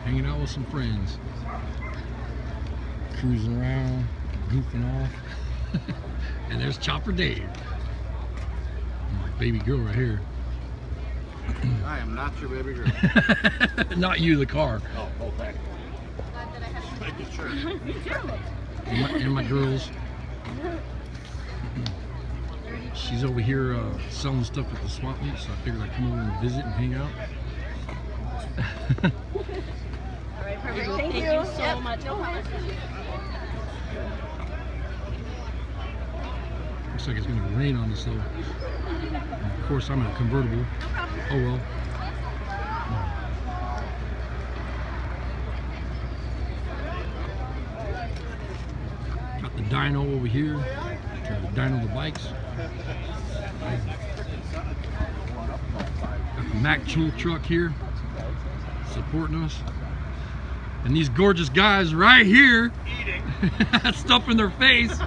hanging out with some friends, cruising around, goofing off. And there's Chopper Dave, my baby girl right here. I am not your baby girl. Not you, the car. Oh, okay. Making sure. Me too. And my girls. She's over here selling stuff at the swap meet, so I figured I'd come over and visit and hang out. All right, perfect. Thank you so much. No problem. Looks like it's going to rain on us though. And of course, I'm in a convertible. Oh well. Got the dyno over here. Dyno the bikes. Got the Mack tool truck here supporting us. And these gorgeous guys right here Eating. stuff in their face.